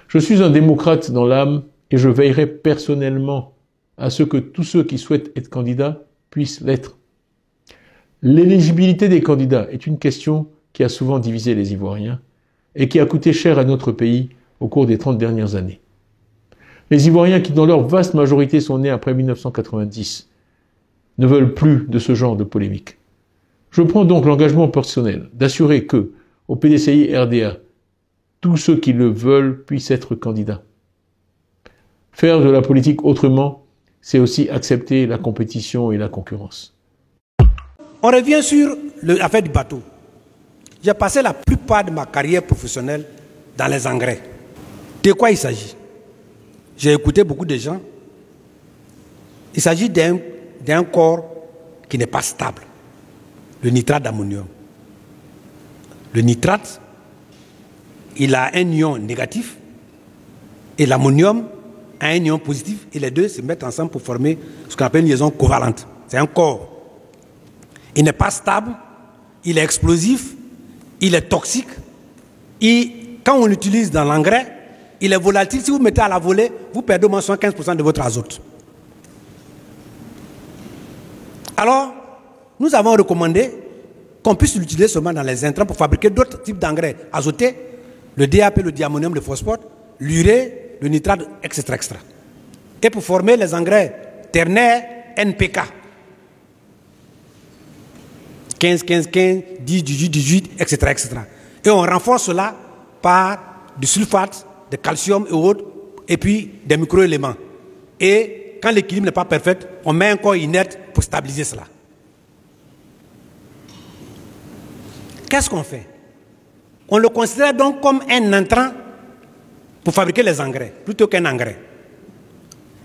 Je suis un démocrate dans l'âme et je veillerai personnellement à ce que tous ceux qui souhaitent être candidats puissent l'être. L'éligibilité des candidats est une question qui a souvent divisé les Ivoiriens et qui a coûté cher à notre pays au cours des 30 dernières années. Les Ivoiriens qui, dans leur vaste majorité, sont nés après 1990, ne veulent plus de ce genre de polémique. Je prends donc l'engagement personnel d'assurer que, au PDCI RDA, tous ceux qui le veulent puissent être candidats. Faire de la politique autrement, c'est aussi accepter la compétition et la concurrence. On revient sur l'affaire du bateau. J'ai passé la plupart de ma carrière professionnelle dans les engrais. De quoi il s'agit? J'ai écouté beaucoup de gens. Il s'agit d'un corps qui n'est pas stable. Le nitrate d'ammonium. Le nitrate, il a un ion négatif et l'ammonium a un ion positif et les deux se mettent ensemble pour former ce qu'on appelle une liaison covalente. C'est un corps. Il n'est pas stable, il est explosif, il est toxique et quand on l'utilise dans l'engrais, il est volatile. Si vous mettez à la volée, vous perdez au moins 75% de votre azote. Alors, nous avons recommandé qu'on puisse l'utiliser seulement dans les intrants pour fabriquer d'autres types d'engrais azotés, le DAP, le diammonium, le phosphore, l'urée, le nitrate, etc., etc. Et pour former les engrais ternaires NPK. 15, 15, 15, 10, 18, 18, etc., etc. Et on renforce cela par du sulfate, de calcium et autres, et puis des micro-éléments. Et quand l'équilibre n'est pas parfait, on met un corps inerte pour stabiliser cela. Qu'est-ce qu'on fait? On le considère donc comme un intrant pour fabriquer les engrais, plutôt qu'un engrais.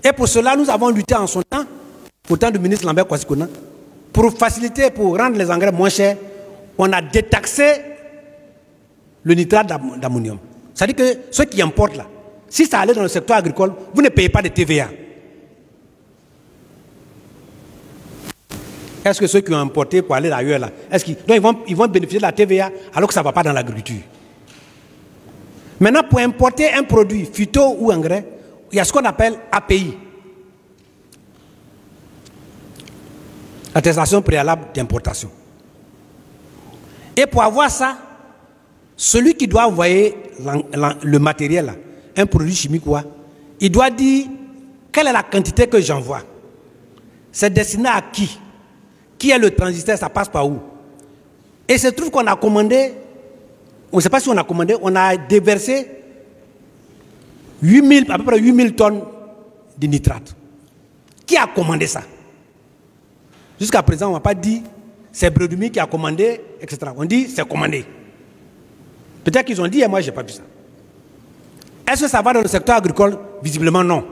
Et pour cela, nous avons lutté en son temps, au temps du ministre Lambert Kwasi Kona, pour faciliter, pour rendre les engrais moins chers, on a détaxé le nitrate d'ammonium. C'est-à-dire que ceux qui importent là, si ça allait dans le secteur agricole, vous ne payez pas de TVA. Est-ce que ceux qui ont importé pour aller ailleurs là, donc ils vont bénéficier de la TVA alors que ça ne va pas dans l'agriculture? Maintenant, pour importer un produit phyto ou engrais, il y a ce qu'on appelle API. Attestation préalable d'importation. Et pour avoir ça, celui qui doit envoyer le matériel, là, un produit chimique, il doit dire quelle est la quantité que j'envoie. C'est destiné à qui? Qui est le transitaire? Ça passe par où? Et il se trouve qu'on a commandé, on ne sait pas si on a commandé, on a déversé à peu près 8000 tonnes de nitrate. Qui a commandé ça? Jusqu'à présent, on ne m'a pas dit c'est Bredumi qui a commandé, etc. On dit c'est commandé. Peut-être qu'ils ont dit et moi je n'ai pas vu ça. Est-ce que ça va dans le secteur agricole? Visiblement non.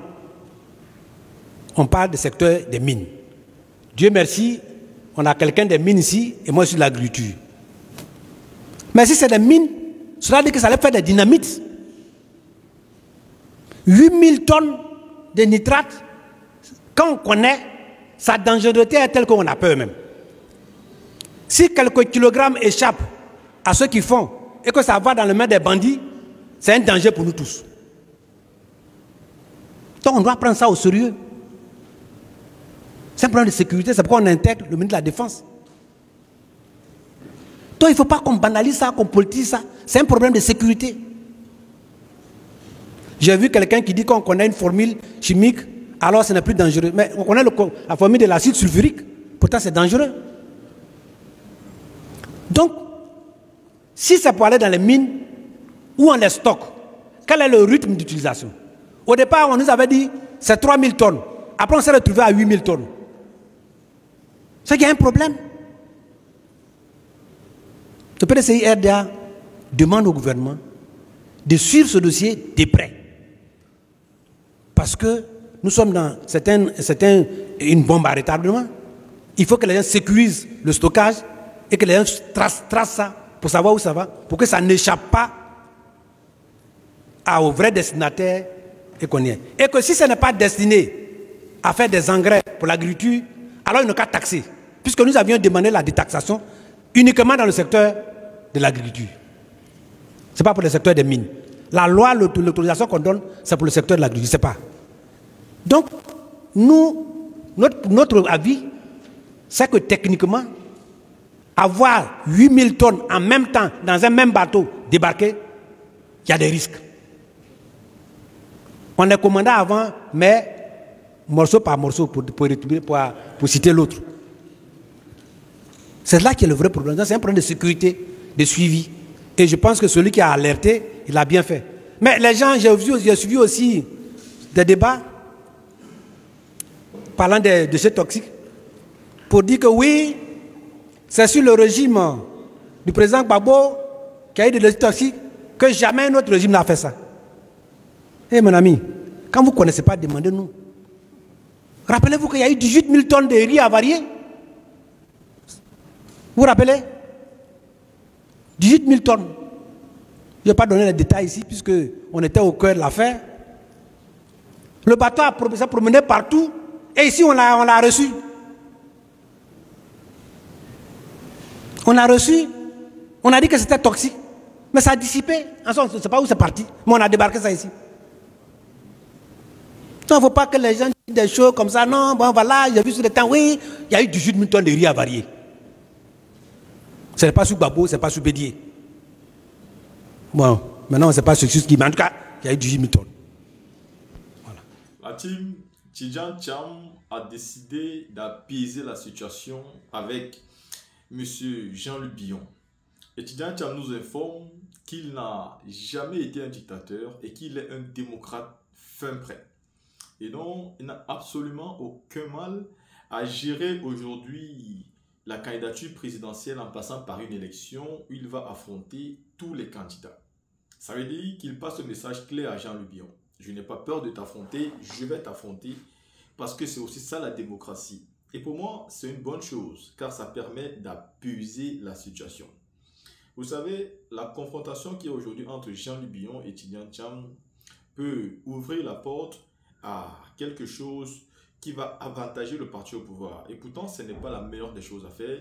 On parle du secteur des mines. Dieu merci, on a quelqu'un des mines ici et moi je suis de l'agriculture. Mais si c'est des mines, cela dit que ça allait faire des dynamites. 8000 tonnes de nitrate, quand on connaît, sa dangerosité est telle qu'on a peur même. Si quelques kilogrammes échappent à ceux qui font et que ça va dans les mains des bandits, c'est un danger pour nous tous. Donc on doit prendre ça au sérieux. C'est un problème de sécurité, c'est pourquoi on intègre le ministre de la Défense. Donc il ne faut pas qu'on banalise ça, qu'on politise ça. C'est un problème de sécurité. J'ai vu quelqu'un qui dit qu'on connaît une formule chimique, alors ce n'est plus dangereux. Mais on connaît la formule de l'acide sulfurique, pourtant c'est dangereux. Donc, si c'est pour aller dans les mines, où on les stocke, quel est le rythme d'utilisation? Au départ, on nous avait dit c'est 3000 tonnes. Après, on s'est retrouvé à 8000 tonnes. C'est qu'il y a un problème. Le PDCI RDA demande au gouvernement de suivre ce dossier de près. Parce que nous sommes dans une bombe à retardement. Il faut que les gens sécurisent le stockage et que les gens tracent ça pour savoir où ça va, pour que ça n'échappe pas au vrai destinataire et qu'on y est. Et que si ce n'est pas destiné à faire des engrais pour l'agriculture, alors il n'y a qu'à taxer. Puisque nous avions demandé la détaxation uniquement dans le secteur de l'agriculture. Ce n'est pas pour le secteur des mines. La loi, l'autorisation qu'on donne, c'est pour le secteur de l'agriculture, je ne sais pas. Donc, nous, notre avis, c'est que techniquement, avoir 8000 tonnes en même temps dans un même bateau débarqué, il y a des risques. On est commandé avant, mais morceau par morceau pour citer l'autre. C'est là qu'il y a le vrai problème. C'est un problème de sécurité, de suivi. Et je pense que celui qui a alerté, il a bien fait. Mais les gens, j'ai suivi aussi des débats parlant de déchets toxiques pour dire que oui, c'est sur le régime du président Gbagbo qui a eu des déchets toxiques que jamais un autre régime n'a fait ça. Eh mon ami, quand vous ne connaissez pas, demandez-nous. Rappelez-vous qu'il y a eu 18 000 tonnes de riz avariés. Vous vous rappelez? 18 000 tonnes. Je ne vais pas donner les détails ici, puisqu'on était au cœur de l'affaire. Le bateau s'est promené partout, et ici on l'a reçu. On l'a reçu, on a dit que c'était toxique, mais ça a dissipé. On ne sait pas où c'est parti, mais on a débarqué ça ici. Il ne faut pas que les gens disent des choses comme ça. Non, bon voilà, j'ai vu sur le temps, oui, il y a eu 18 000 tonnes de riz avariés. Ce n'est pas sur Gbagbo, ce n'est pas sur Bédier. Bon, maintenant on ne sait pas sur qui, mais en tout cas, il y a eu 18 000 tonnes. Voilà. La team Tidjane Thiam a décidé d'apaiser la situation avec M. Jean-Luc Billon. Et Tidjane Thiam nous informe qu'il n'a jamais été un dictateur et qu'il est un démocrate fin prêt. Et donc, il n'a absolument aucun mal à gérer aujourd'hui la candidature présidentielle en passant par une élection où il va affronter tous les candidats. Ça veut dire qu'il passe un message clair à Jean-Luc Billon. Je n'ai pas peur de t'affronter, je vais t'affronter parce que c'est aussi ça la démocratie. Et pour moi, c'est une bonne chose car ça permet d'apaiser la situation. Vous savez, la confrontation qui est aujourd'hui entre Jean-Luc Billon et Tidjane Thiam peut ouvrir la porte à quelque chose qui va avantager le parti au pouvoir. Et pourtant, ce n'est pas la meilleure des choses à faire.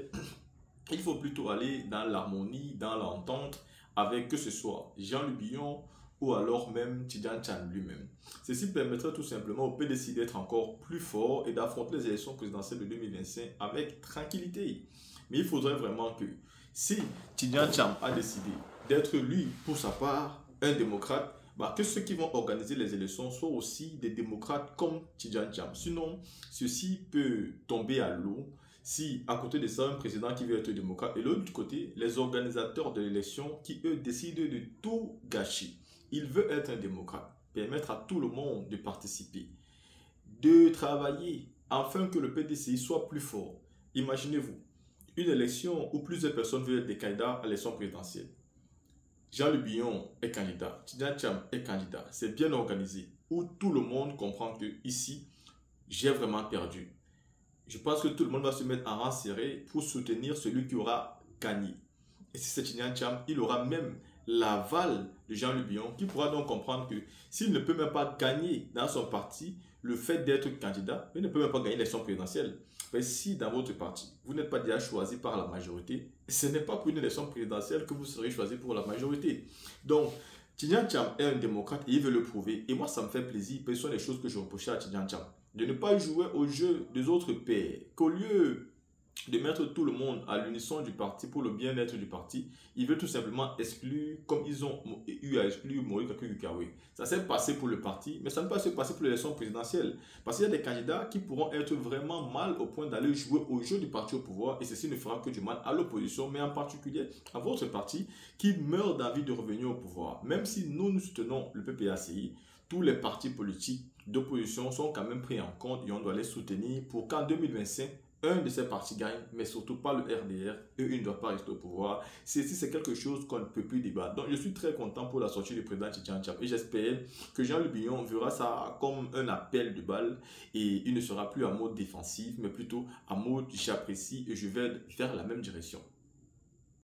Il faut plutôt aller dans l'harmonie, dans l'entente avec que ce soit Jean-Luc Billon ou alors même Tidjane Thiam lui-même. Ceci permettrait tout simplement au PDC d'être encore plus fort et d'affronter les élections présidentielles de 2025 avec tranquillité. Mais il faudrait vraiment que si Tidjane Thiam a décidé d'être lui, pour sa part, un démocrate, que ceux qui vont organiser les élections soient aussi des démocrates comme Tidjane Thiam. Sinon, ceci peut tomber à l'eau si, à côté de ça, un président qui veut être démocrate et de l'autre côté, les organisateurs de l'élection qui, eux, décident de tout gâcher. Il veut être un démocrate, permettre à tout le monde de participer, de travailler, afin que le PDCI soit plus fort. Imaginez-vous, une élection où plusieurs personnes veulent être des candidats à l'élection présidentielle. Jean-Luc Billon est candidat, Tidjane Thiam est candidat, c'est bien organisé, où tout le monde comprend que ici, j'ai vraiment perdu. Je pense que tout le monde va se mettre en rang serré pour soutenir celui qui aura gagné. Et si c'est Tidjane Thiam, il aura même l'aval de Jean-Luc Billon, qui pourra donc comprendre que s'il ne peut même pas gagner dans son parti, le fait d'être candidat, il ne peut même pas gagner l'élection présidentielle. Mais si dans votre parti, vous n'êtes pas déjà choisi par la majorité, ce n'est pas pour une élection présidentielle que vous serez choisi pour la majorité. Donc, Tidjane Thiam est un démocrate et il veut le prouver. Et moi, ça me fait plaisir, parce que ce sont les choses que je reprochais à Tidjane Thiam. De ne pas jouer au jeu des autres pairs, qu'au lieu de mettre tout le monde à l'unisson du parti pour le bien-être du parti, il veut tout simplement exclure, comme ils ont eu à exclure Maurice Kakuyu-Kawe. Ça s'est passé pour le parti, mais ça ne peut pas se passer pour l'élection présidentielle. Parce qu'il y a des candidats qui pourront être vraiment mal au point d'aller jouer au jeu du parti au pouvoir, et ceci ne fera que du mal à l'opposition, mais en particulier à votre parti qui meurt d'envie de revenir au pouvoir. Même si nous soutenons le PPACI, tous les partis politiques d'opposition sont quand même pris en compte et on doit les soutenir pour qu'en 2025, un de ces partis gagne, mais surtout pas le RDR, et il ne doit pas rester au pouvoir. C'est quelque chose qu'on ne peut plus débattre. Donc je suis très content pour la sortie du président Tidjane Thiam et j'espère que Jean-Luc Billon verra ça comme un appel de balle et il ne sera plus en mode défensif, mais plutôt en mode j'apprécie et je vais vers la même direction.